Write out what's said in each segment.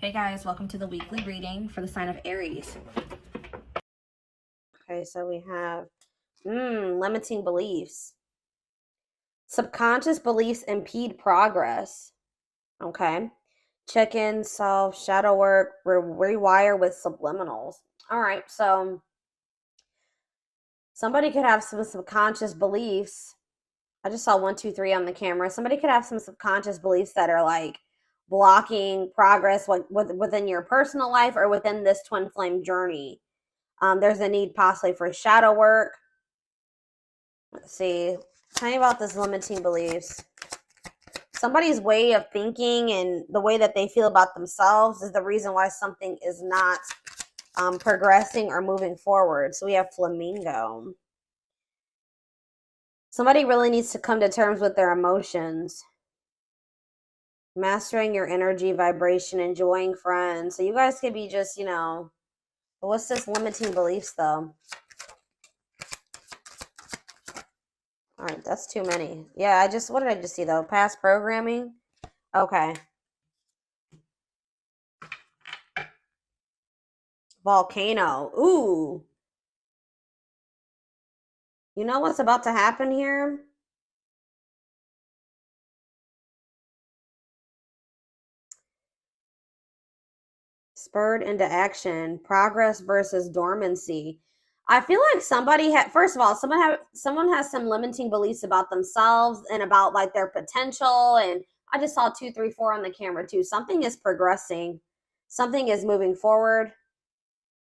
Hey guys, welcome to the weekly reading for the sign of Aries. Okay, so we have limiting beliefs. Subconscious beliefs impede progress. Okay. Check in, self, shadow work, rewire with subliminals. All right, so somebody could have some subconscious beliefs. I just saw 1, 2, 3 on the camera. Somebody could have some subconscious beliefs that are like blocking progress within your personal life or within this twin flame journey. There's a need possibly for shadow work. Let's see. Tell me about this limiting beliefs. Somebody's way of thinking and the way that they feel about themselves is the reason why something is not progressing or moving forward. So we have flamingo. Somebody really needs to come to terms with their emotions. Mastering your energy, vibration, enjoying friends. So you guys could be just, what's this limiting beliefs though? All right, that's too many. Yeah, what did I just see though? Past programming? Okay. Volcano. Ooh. You know what's about to happen here? Spurred into action. Progress versus dormancy. I feel like somebody had, first of all, someone has some limiting beliefs about themselves and about like their potential. And I just saw 2, 3, 4 on the camera too. Something is progressing. Something is moving forward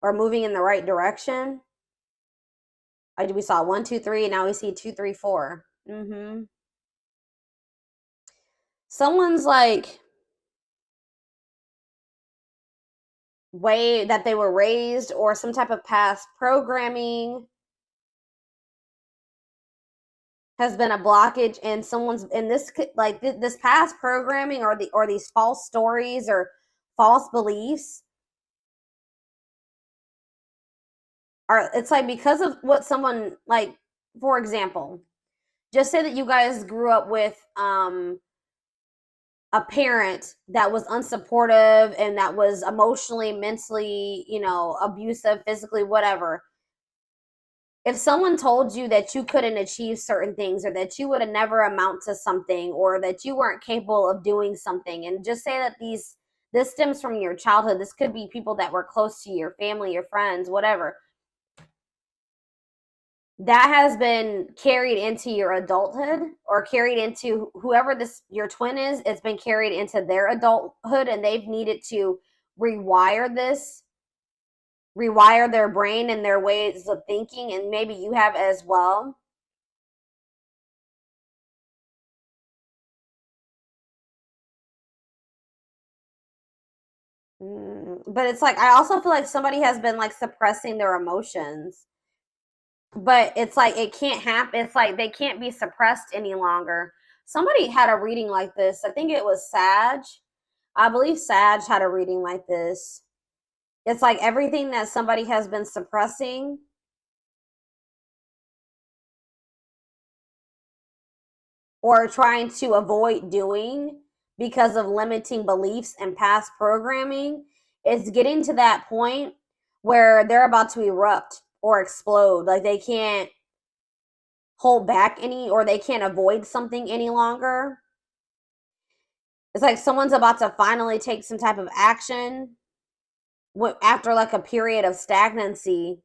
or moving in the right direction. We saw 1, 2, 3, and now we see 2, 3, 4. Someone's like way that they were raised or some type of past programming has been a blockage, and someone's in this like this past programming or these false stories or false beliefs are, it's like because of what someone, like, for example, just say that you guys grew up with a parent that was unsupportive and that was emotionally, mentally, abusive, physically, whatever. If someone told you that you couldn't achieve certain things or that you would have never amount to something or that you weren't capable of doing something, and just say that this stems from your childhood, this could be people that were close to your family, your friends, whatever, that has been carried into your adulthood or carried into whoever your twin is. It's been carried into their adulthood and they've needed to rewire their brain and their ways of thinking, and maybe you have as well. But it's like, I also feel like somebody has been like suppressing their emotions, but it's like it can't happen. It's like they can't be suppressed any longer. Somebody had a reading like this. I think it was Sag. I believe Sag had a reading like this. It's like everything that somebody has been suppressing or trying to avoid doing because of limiting beliefs and past programming, it's getting to that point where they're about to erupt or explode. Like they can't hold back or they can't avoid something any longer. It's like someone's about to finally take some type of action after like a period of stagnancy.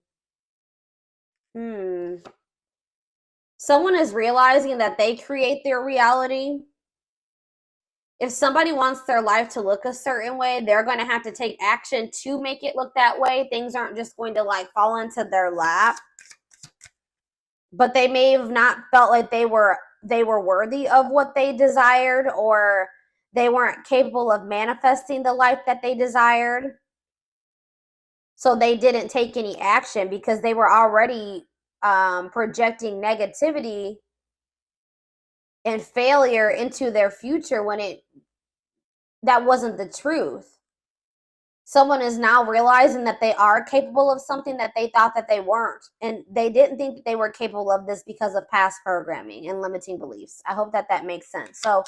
Someone is realizing that they create their reality. If somebody wants their life to look a certain way, they're going to have to take action to make it look that way. Things aren't just going to like fall into their lap. But they may have not felt like they were worthy of what they desired, or they weren't capable of manifesting the life that they desired. So they didn't take any action because they were already projecting negativity and failure into their future when that wasn't the truth. Someone is now realizing that they are capable of something that they thought that they weren't, and they didn't think that they were capable of this because of past programming and limiting beliefs. I hope that makes sense. So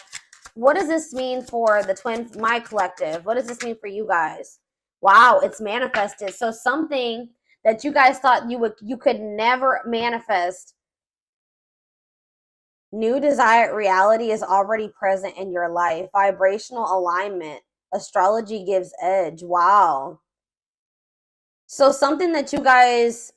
What does this mean for the twin, my collective? What does this mean for you guys? Wow, it's manifested. So something that you guys thought you could never manifest, new desired reality is already present in your life. Vibrational alignment. Astrology gives edge. Wow. So something that you guys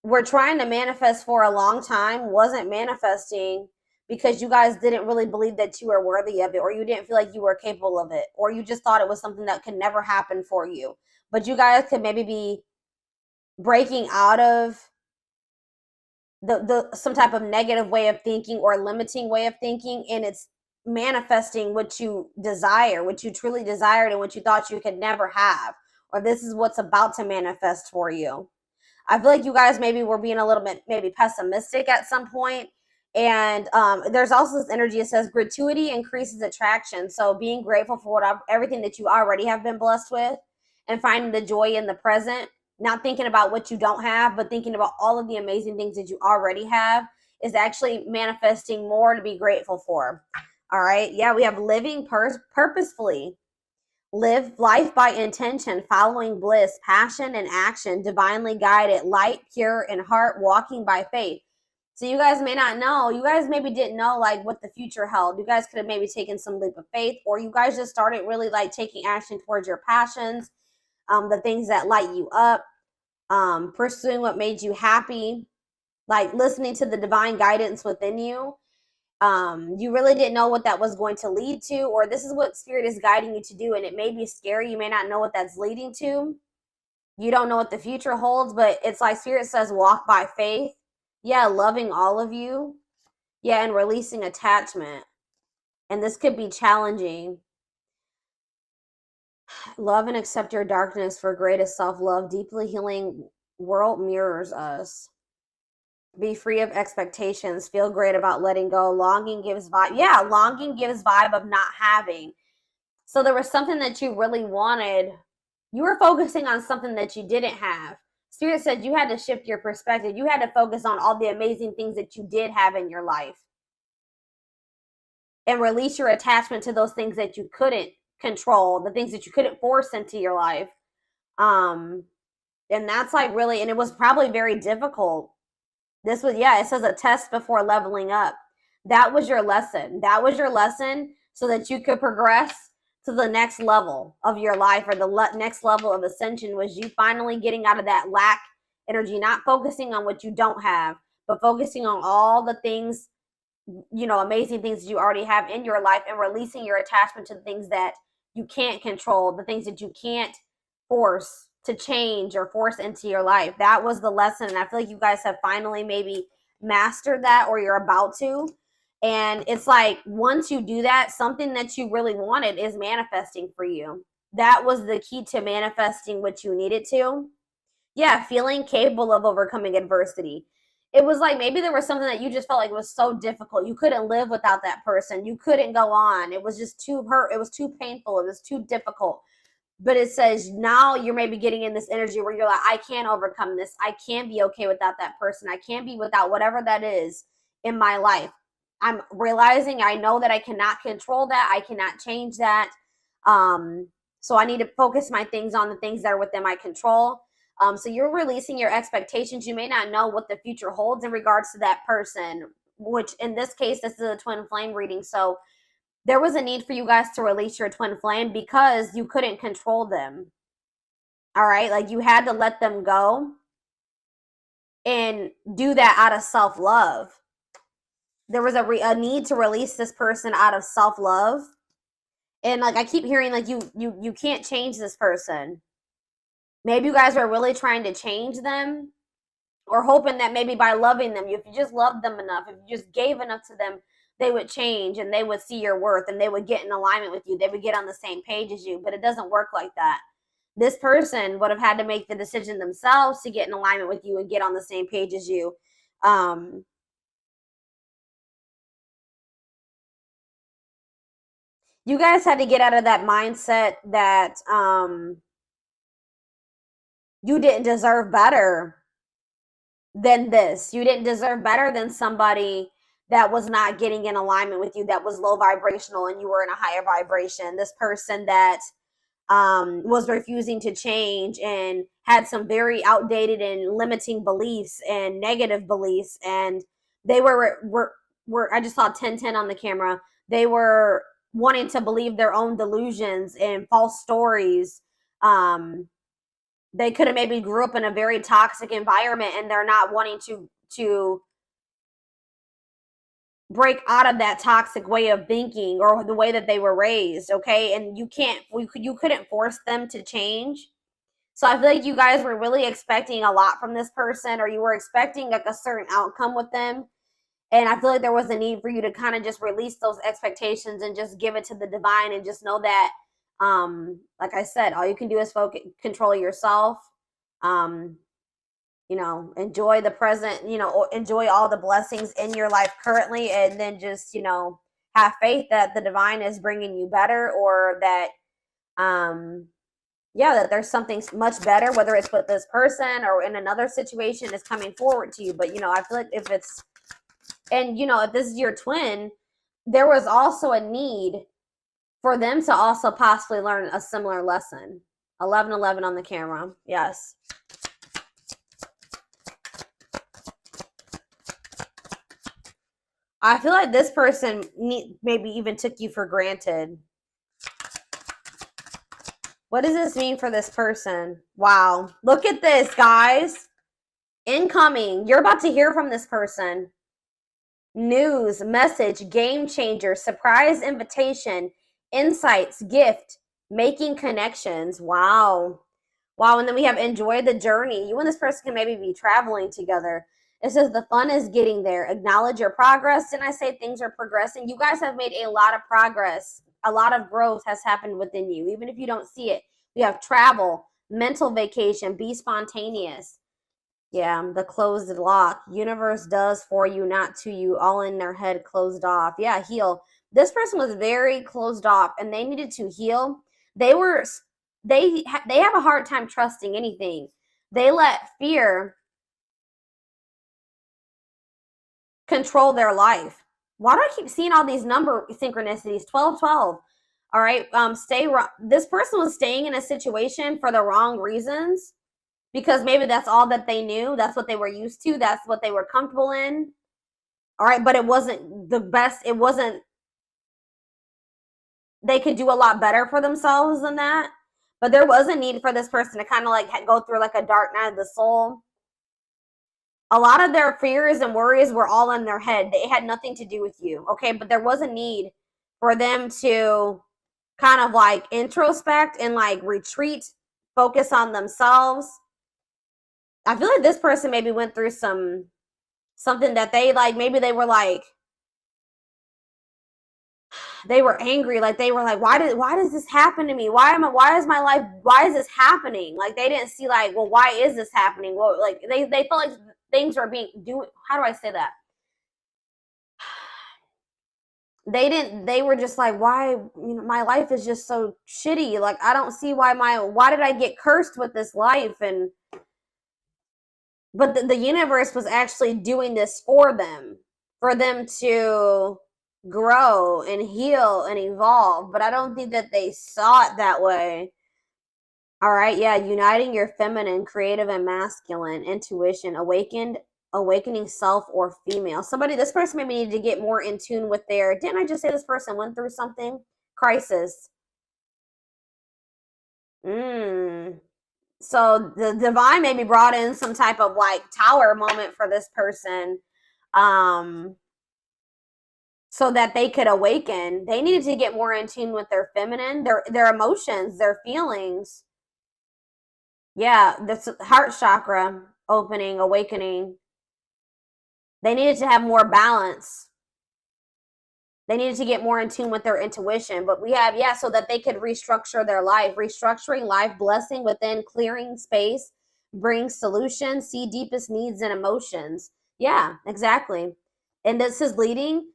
were trying to manifest for a long time wasn't manifesting because you guys didn't really believe that you were worthy of it, or you didn't feel like you were capable of it, or you just thought it was something that could never happen for you. But you guys could maybe be breaking out of the some type of negative way of thinking or limiting way of thinking, and it's manifesting what you desire, what you truly desired, and what you thought you could never have, or this is what's about to manifest for you. I feel like you guys maybe were being a little bit maybe pessimistic at some point. And there's also this energy that says gratuity increases attraction. So being grateful for everything that you already have been blessed with, and finding the joy in the present, not thinking about what you don't have, but thinking about all of the amazing things that you already have, is actually manifesting more to be grateful for. All right. Yeah, we have living purposefully. Live life by intention, following bliss, passion, and action, divinely guided, light, pure, and heart, walking by faith. So you guys may not know, you guys maybe didn't know like what the future held. You guys could have maybe taken some leap of faith, or you guys just started really like taking action towards your passions, the things that light you up, pursuing what made you happy, like listening to the divine guidance within you. You really didn't know what that was going to lead to, or this is what spirit is guiding you to do, and it may be scary. You may not know what that's leading to. You don't know what the future holds, but it's like spirit says walk by faith. Yeah, loving all of you. Yeah, and releasing attachment. And this could be challenging. Love and accept your darkness for greatest self-love. Deeply healing world mirrors us. Be free of expectations. Feel great about letting go. Longing gives vibe. Yeah, longing gives vibe of not having. So there was something that you really wanted. You were focusing on something that you didn't have. Spirit said you had to shift your perspective. You had to focus on all the amazing things that you did have in your life, and release your attachment to those things that you couldn't control, the things that you couldn't force into your life. And that's like really, and it was probably very difficult. This was, yeah, it says a test before leveling up. That was your lesson. That was your lesson so that you could progress to the next level of your life, or the next level of ascension, was you finally getting out of that lack energy, not focusing on what you don't have, but focusing on all the things, you know, amazing things that you already have in your life, and releasing your attachment to the things that you can't control, the things that you can't force to change or force into your life. That was the lesson. And I feel like you guys have finally maybe mastered that, or you're about to. And it's like, once you do that, something that you really wanted is manifesting for you. That was the key to manifesting what you needed to. Yeah, feeling capable of overcoming adversity. It was like maybe there was something that you just felt like was so difficult. You couldn't live without that person. You couldn't go on. It was just too hurt. It was too painful. It was too difficult. But it says now you're maybe getting in this energy where you're like, I can't overcome this. I can't be okay without that person. I can't be without whatever that is in my life. I'm realizing I know that I cannot control that. I cannot change that. So I need to focus my things on the things that are within my control. So you're releasing your expectations. You may not know what the future holds in regards to that person, which in this case, this is a twin flame reading. So there was a need for you guys to release your twin flame because you couldn't control them. All right. Like you had to let them go and do that out of self-love. There was a need to release this person out of self-love. And like I keep hearing like you can't change this person. Maybe you guys were really trying to change them, or hoping that maybe by loving them, if you just loved them enough, if you just gave enough to them, they would change and they would see your worth and they would get in alignment with you. They would get on the same page as you, but it doesn't work like that. This person would have had to make the decision themselves to get in alignment with you and get on the same page as you. You guys had to get out of that mindset that you didn't deserve better than this. You didn't deserve better than somebody that was not getting in alignment with you, that was low vibrational and you were in a higher vibration. This person that was refusing to change and had some very outdated and limiting beliefs and negative beliefs, and they were I just saw 1010 on the camera. They were wanting to believe their own delusions and false stories. They could have maybe grew up in a very toxic environment and they're not wanting to break out of that toxic way of thinking or the way that they were raised. Okay, and you couldn't force them to change. So I feel like you guys were really expecting a lot from this person, or you were expecting like a certain outcome with them, and I feel like there was a need for you to kind of just release those expectations and just give it to the divine, and just know that like I said, all you can do is control yourself. Enjoy the present, enjoy all the blessings in your life currently, and then just, have faith that the divine is bringing you better, or that, that there's something much better, whether it's with this person or in another situation, is coming forward to you. But, I feel like if this is your twin, there was also a need for them to also possibly learn a similar lesson. 1111 on the camera. Yes. I feel like this person maybe even took you for granted. What does this mean for this person? Wow. Look at this, guys. Incoming. You're about to hear from this person. News, message, game changer, surprise invitation, insights, gift, making connections. Wow. Wow. And then we have enjoy the journey. You and this person can maybe be traveling together. It says the fun is getting there. Acknowledge your progress. Didn't I say things are progressing? You guys have made a lot of progress. A lot of growth has happened within you, even if you don't see it. We have travel, mental vacation, be spontaneous. Yeah, the closed lock. Universe does for you, not to you. All in their head, closed off. Yeah, heal. This person was very closed off, and they needed to heal. They have a hard time trusting anything. They let fear control their life. Why do I keep seeing all these number synchronicities? 1212. All right. This person was staying in a situation for the wrong reasons, because maybe that's all that they knew. That's what they were used to. That's what they were comfortable in. All right. But it wasn't the best. They could do a lot better for themselves than that. But there was a need for this person to kind of like go through like a dark night of the soul. A lot of their fears and worries were all in their head. They had nothing to do with you. Okay. But there was a need for them to kind of like introspect and like retreat, focus on themselves. I feel like this person maybe went through something that they like, maybe they were like, they were angry, like they were like, why does this happen to me? Why is this happening? Like they didn't see like, well, why is this happening? Well, like they felt like things were how do I say that? They were just like, why, my life is just so shitty. Like I don't see why did I get cursed with this life? But the universe was actually doing this for them to grow and heal and evolve. But I don't think that they saw it that way. All right, yeah, uniting your feminine, creative, and masculine intuition, awakening self or female. This person maybe needed to get more in tune with didn't I just say this person went through something? Crisis. So the divine maybe brought in some type of like tower moment for this person, so that they could awaken. They needed to get more in tune with their feminine, their emotions, their feelings. Yeah, this heart chakra opening, awakening. They needed to have more balance. They needed to get more in tune with their intuition. But we have, so that they could restructure their life. Restructuring life, blessing within, clearing space, bring solutions, see deepest needs and emotions. Yeah, exactly. And this is leading.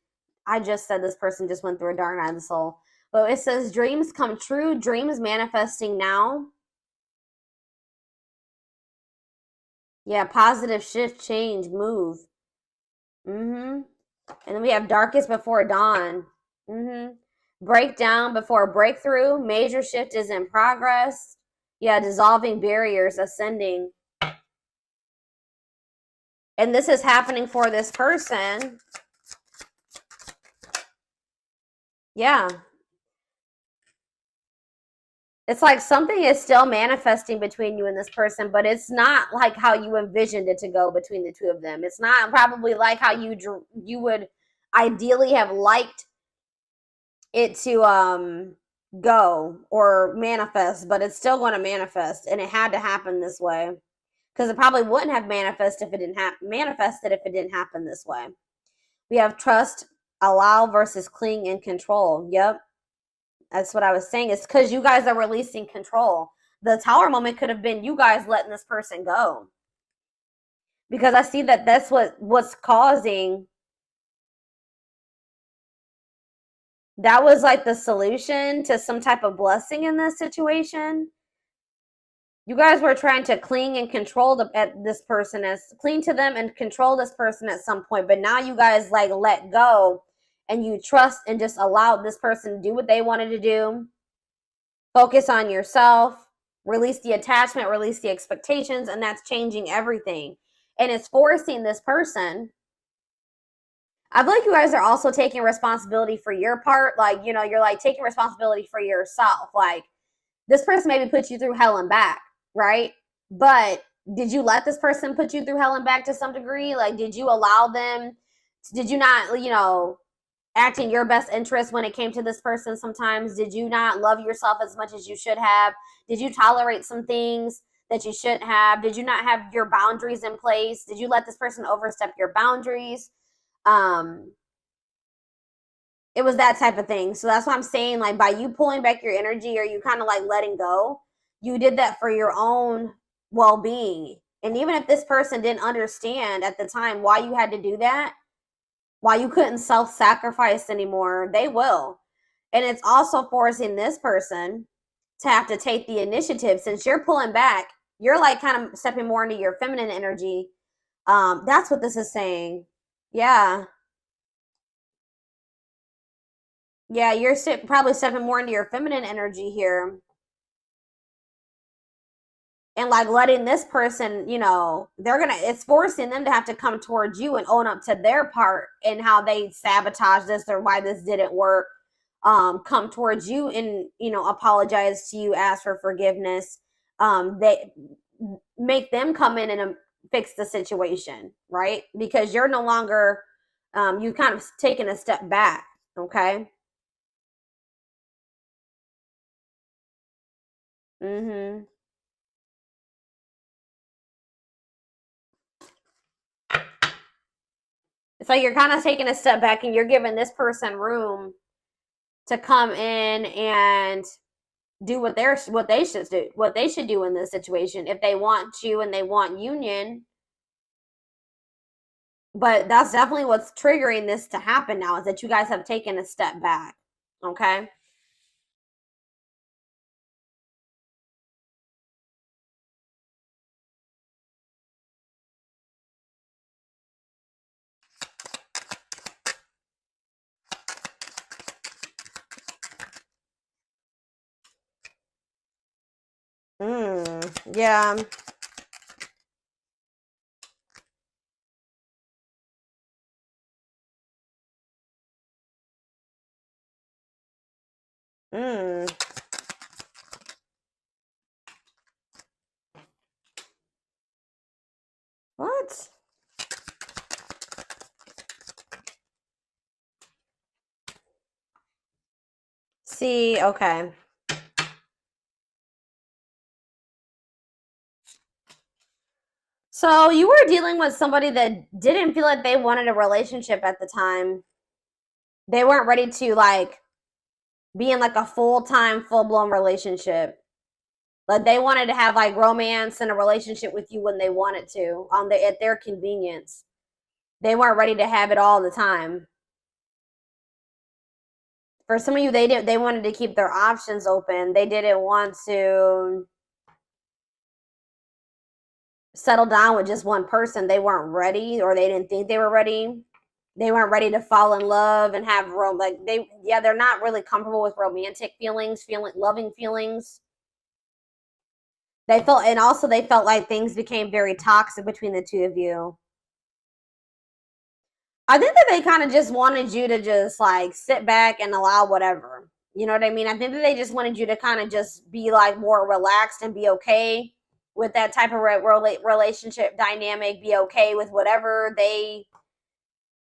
I just said this person just went through a dark night of the soul. But it says dreams come true, dreams manifesting now. Yeah, positive shift, change, move. And then we have darkest before dawn. Breakdown before breakthrough. Major shift is in progress. Yeah, dissolving barriers, ascending. And this is happening for this person. Yeah. It's like something is still manifesting between you and this person, but it's not like how you envisioned it to go between the two of them. It's not probably like how you would ideally have liked it to go or manifest, but it's still going to manifest, and it had to happen this way because it probably wouldn't have manifested if it didn't happen this way. We have trust, allow versus cling and control. Yep. That's what I was saying. It's because you guys are releasing control. The Tower moment could have been you guys letting this person go. Because I see that that's what's causing. That was like the solution to some type of blessing in this situation. You guys were trying to cling and control this person, cling to them and control this person at some point. But now you guys like let go and you trust and just allow this person to do what they wanted to do. Focus on yourself, release the attachment, release the expectations, and that's changing everything. And it's forcing this person. I feel like you guys are also taking responsibility for your part. Like, you know, you're like taking responsibility for yourself. Like, this person maybe put you through hell and back, right? But did you let this person put you through hell and back to some degree? Like, did you allow them? Did you not, you know, act in your best interest when it came to this person sometimes? Did you not love yourself as much as you should have? Did you tolerate some things that you shouldn't have? Did you not have your boundaries in place? Did you let this person overstep your boundaries? It was that type of thing. So that's what I'm saying. Like, by you pulling back your energy or you kind of like letting go, you did that for your own well-being. And even if this person didn't understand at the time why you had to do that, why you couldn't self-sacrifice anymore, they will. And it's also forcing this person to have to take the initiative. Since you're pulling back, you're like kind of stepping more into your feminine energy. That's what this is saying. Yeah. Yeah, you're probably stepping more into your feminine energy here. And like letting this person, you know, it's forcing them to have to come towards you and own up to their part and how they sabotaged this or why this didn't work. Come towards you and, you know, apologize to you, ask for forgiveness. They make them come in and fix the situation, right? Because you're no longer, you kind of taken a step back, okay? Mm-hmm. So you're kind of taking a step back and you're giving this person room to come in and do what they should do in this situation if they want you and they want union. But that's definitely what's triggering this to happen now, is that you guys have taken a step back. Okay. Yeah. What? See, okay. So you were dealing with somebody that didn't feel like they wanted a relationship at the time. They weren't ready to like be in like a full-time, full-blown relationship. Like they wanted to have like romance and a relationship with you when they wanted to, at their convenience. They weren't ready to have it all the time. For some of you, they wanted to keep their options open. They didn't want to settle down with just one person. They weren't ready, or they didn't think they were ready. They weren't ready to fall in love and have they're not really comfortable with romantic feelings, loving feelings. They felt like things became very toxic between the two of you. I think that they kind of just wanted you to just like sit back and allow whatever. You know what I mean? I think that they just wanted you to kind of just be like more relaxed and be okay with that type of relationship dynamic, be okay with whatever they,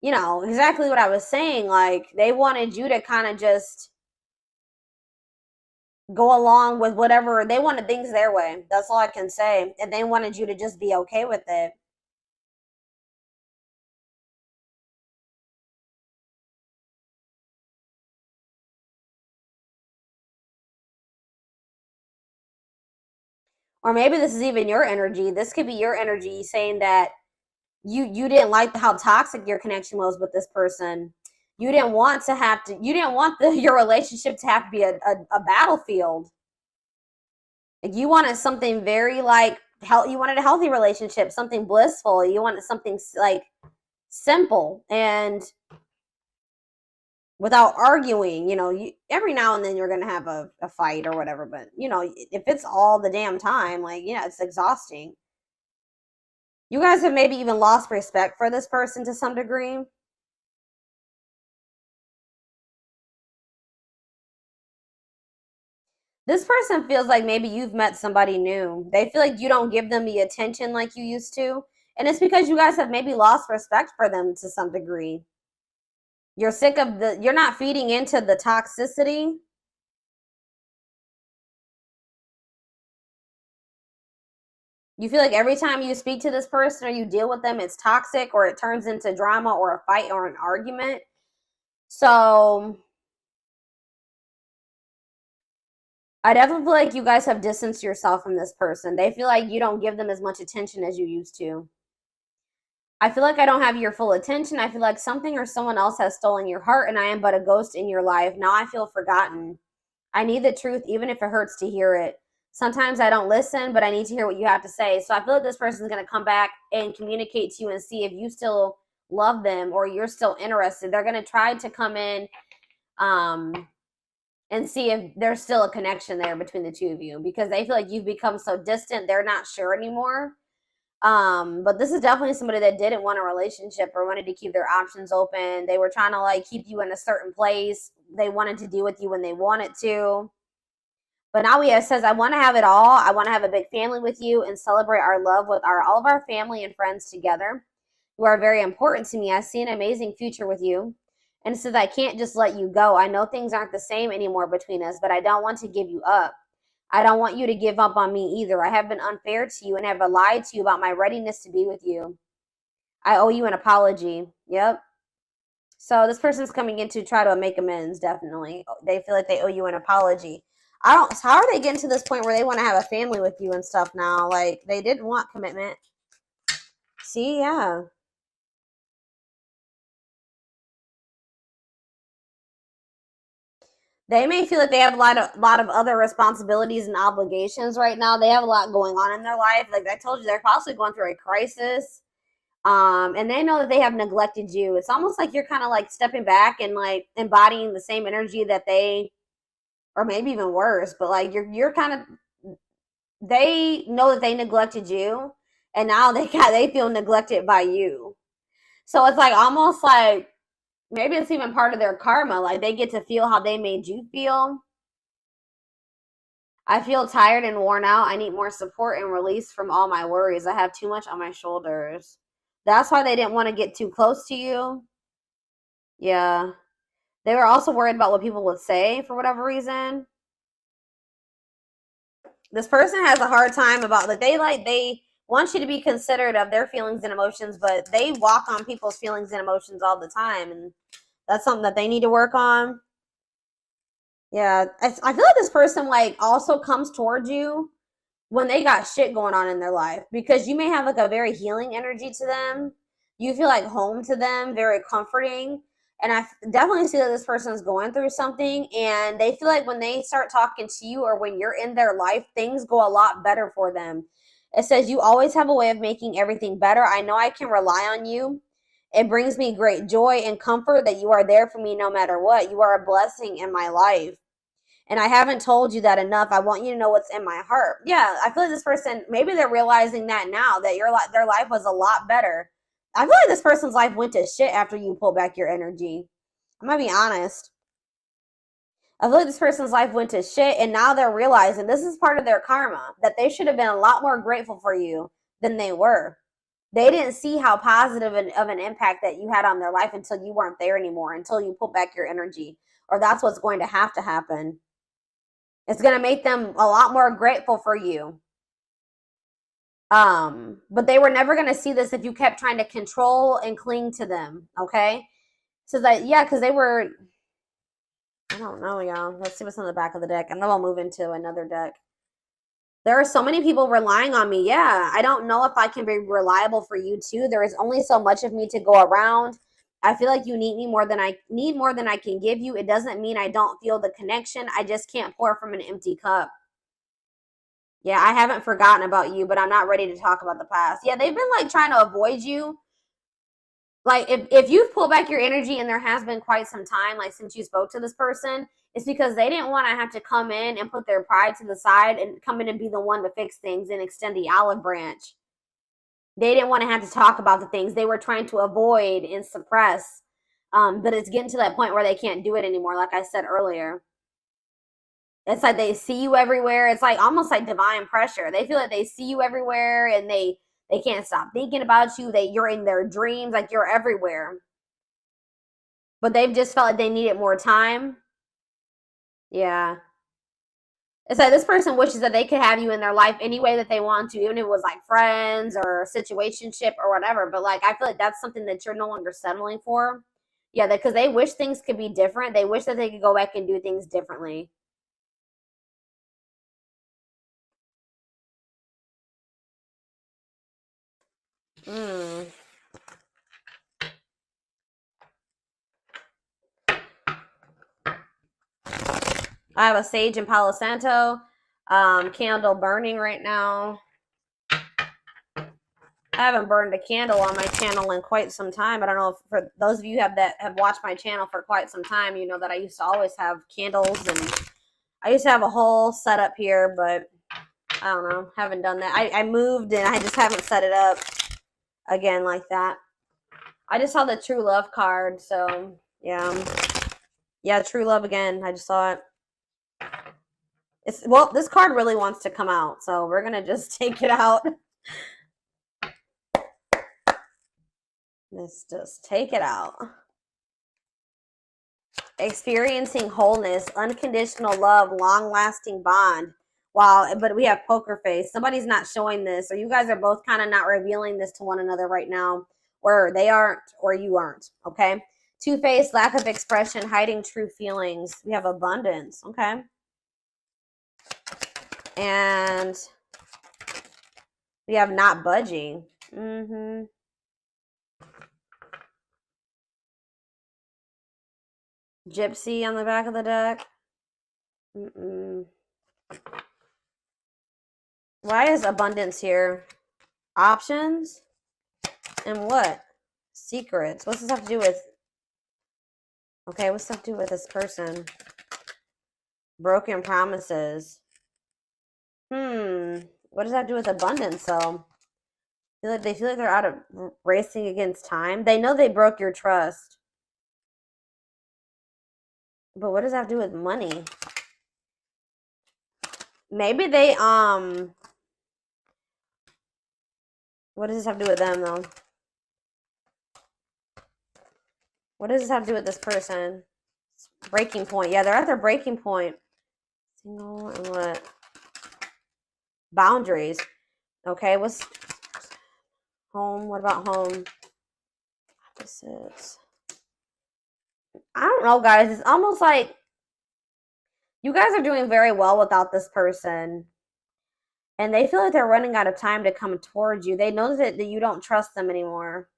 exactly what I was saying. Like, they wanted you to kind of just go along with whatever. They wanted things their way. That's all I can say. And they wanted you to just be okay with it. Or maybe this is even your energy. This could be your energy saying that you didn't like how toxic your connection was with this person. You didn't want your relationship to have to be a battlefield. Like, you wanted something very like you wanted a healthy relationship, something blissful. You wanted something like simple and without arguing. Every now and then you're gonna have a fight or whatever, but if it's all the damn time, like, it's exhausting. You guys have maybe even lost respect for this person to some degree. This person feels like maybe you've met somebody new. They feel like you don't give them the attention like you used to. And it's because you guys have maybe lost respect for them to some degree. You're sick of you're not feeding into the toxicity. You feel like every time you speak to this person or you deal with them, it's toxic or it turns into drama or a fight or an argument. So I definitely feel like you guys have distanced yourself from this person. They feel like you don't give them as much attention as you used to. I feel like I don't have your full attention. I feel like something or someone else has stolen your heart and I am but a ghost in your life. Now I feel forgotten. I need the truth even if it hurts to hear it. Sometimes I don't listen, but I need to hear what you have to say. So I feel like this person is going to come back and communicate to you and see if you still love them or you're still interested. They're going to try to come in and see if there's still a connection there between the two of you because they feel like you've become so distant. They're not sure anymore. But this is definitely somebody that didn't want a relationship or wanted to keep their options open. They were trying to like keep you in a certain place. They wanted to deal with you when they wanted to. But now it says, I want to have it all. I want to have a big family with you and celebrate our love with all of our family and friends together. You are very important to me. I see an amazing future with you. And it says, I can't just let you go. I know things aren't the same anymore between us, but I don't want to give you up. I don't want you to give up on me either. I have been unfair to you and have lied to you about my readiness to be with you. I owe you an apology. Yep. So this person's coming in to try to make amends, definitely. They feel like they owe you an apology. How are they getting to this point where they want to have a family with you and stuff now? Like, they didn't want commitment. See, yeah. They may feel like they have a lot of other responsibilities and obligations right now. They have a lot going on in their life. Like I told you, they're possibly going through a crisis. And they know that they have neglected you. It's almost like you're kind of like stepping back and like embodying the same energy that they, or maybe even worse, but like you're kind of, they know that they neglected you and now they feel neglected by you. So it's like almost like maybe it's even part of their karma. Like they get to feel how they made you feel. I feel tired and worn out. I need more support and release from all my worries. I have too much on my shoulders. That's why they didn't want to get too close to you. Yeah. They were also worried about what people would say for whatever reason. This person has a hard time about they want you to be considerate of their feelings and emotions, but they walk on people's feelings and emotions all the time, and that's something that they need to work on. Yeah, I feel like this person like also comes towards you when they got shit going on in their life because you may have like a very healing energy to them. You feel like home to them, very comforting. And I definitely see that this person is going through something and they feel like when they start talking to you or when you're in their life, things go a lot better for them. It says, you always have a way of making everything better. I know I can rely on you It brings me great joy and comfort that you are there for me no matter what. You are a blessing in my life. And I haven't told you that enough. I want you to know what's in my heart. Yeah, I feel like this person, maybe they're realizing that now, that their life was a lot better. I feel like this person's life went to shit after you pull back your energy. I'm gonna be honest. I feel like this person's life went to shit, and now they're realizing this is part of their karma, that they should have been a lot more grateful for you than they were. They didn't see how positive of an impact that you had on their life until you weren't there anymore, until you pull back your energy. Or that's what's going to happen. It's going to make them a lot more grateful for you. But they were never going to see this if you kept trying to control and cling to them, okay? So that, yeah, because they were, I don't know, y'all. Let's see what's on the back of the deck, and then we'll move into another deck. There are so many people relying on me. Yeah, I don't know if I can be reliable for you too. There is only so much of me to go around. I feel like you need me more than I can give you. It doesn't mean I don't feel the connection. I just can't pour from an empty cup. Yeah, I haven't forgotten about you, but I'm not ready to talk about the past. Yeah, they've been like trying to avoid you. Like if you've pulled back your energy and there has been quite some time, like since you spoke to this person, it's because they didn't want to have to come in and put their pride to the side and come in and be the one to fix things and extend the olive branch. They didn't want to have to talk about the things they were trying to avoid and suppress. But it's getting to that point where they can't do it anymore, like I said earlier. It's like they see you everywhere. It's like almost like divine pressure. They feel like they see you everywhere and they can't stop thinking about you. You're in their dreams, like you're everywhere. But they've just felt like they needed more time. Yeah. It's like this person wishes that they could have you in their life any way that they want to, even if it was like friends or situationship or whatever. But like I feel like that's something that you're no longer settling for. Yeah, because they wish things could be different. They wish that they could go back and do things differently. I have a sage and Palo Santo candle burning right now. I haven't burned a candle on my channel in quite some time. I don't know if for those of you that have watched my channel for quite some time, you know that I used to always have candles and I used to have a whole setup here, but I don't know, haven't done that. I moved and I just haven't set it up again like that. I just saw the true love card, so yeah. Yeah, true love again. I just saw it. Well, this card really wants to come out, so we're gonna just take it out. Let's just take it out. Experiencing wholeness, unconditional love, long-lasting bond. Wow, but we have poker face. Somebody's not showing this, or you guys are both kind of not revealing this to one another right now, or they aren't, or you aren't, okay? Two-faced, lack of expression, hiding true feelings. We have abundance, okay? And we have not budging. Gypsy on the back of the deck. Why is abundance here? Options? And what? Secrets. What's this have to do with? Okay, what's this have to do with this person? Broken promises. What does that do with abundance, though? They feel like they're out of racing against time. They know they broke your trust. But what does that have to do with money? Maybe they, what does this have to do with them, though? What does this have to do with this person? Breaking point. Yeah, they're at their breaking point. Single and what? Boundaries. Okay, what's home? What about home? Opposites. I don't know, guys. It's almost like you guys are doing very well without this person. And they feel like they're running out of time to come towards you. They know that you don't trust them anymore.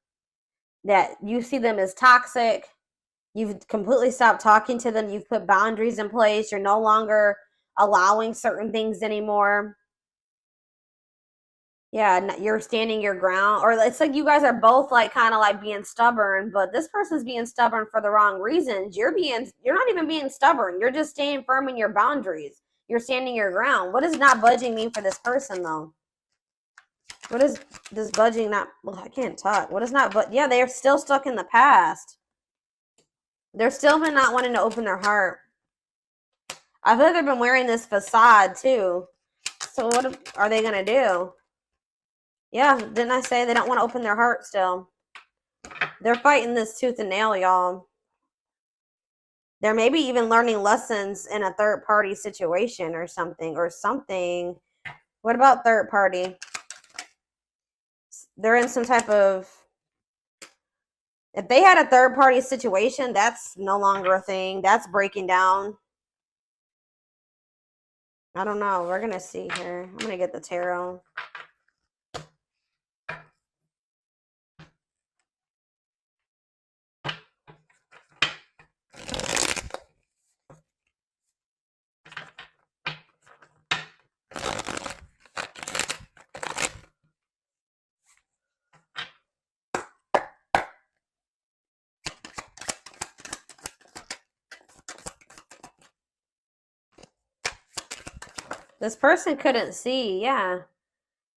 That you see them as toxic. You've completely stopped talking to them. You've put boundaries in place. You're no longer allowing certain things anymore. Yeah, you're standing your ground, or it's like you guys are both like kind of like being stubborn, but this person's being stubborn for the wrong reasons. You're not even being stubborn. You're just staying firm in your boundaries. You're standing your ground. What does not budging mean for this person though? What is this budging not? Well, I can't talk. What is not? But yeah, they're still stuck in the past. They're still been not wanting to open their heart. I feel like they've been wearing this facade too. So what are they gonna do? Yeah, didn't I say they don't want to open their heart still? They're fighting this tooth and nail, y'all. They're maybe even learning lessons in a third party situation or something. What about third party? They're in some type of, if they had a third party situation, that's no longer a thing. That's breaking down. I don't know. We're going to see here. I'm going to get the tarot. This person couldn't see. Yeah.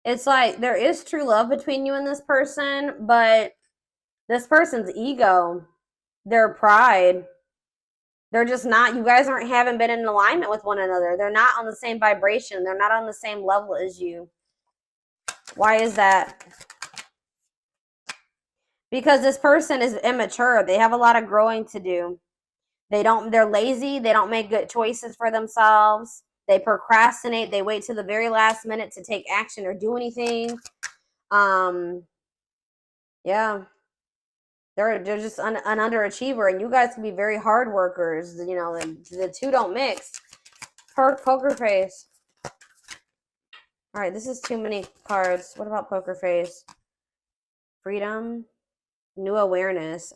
It's like there is true love between you and this person, but this person's ego, their pride, they're just not, you guys haven't been in alignment with one another. They're not on the same vibration. They're not on the same level as you. Why is that? Because this person is immature. They have a lot of growing to do. They're lazy. They don't make good choices for themselves. They procrastinate. They wait till the very last minute to take action or do anything. Yeah. They're just an underachiever, and you guys can be very hard workers. You know, the two don't mix. Poker face. All right, this is too many cards. What about poker face? Freedom, new awareness.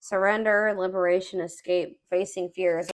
Surrender, liberation, escape, facing fears.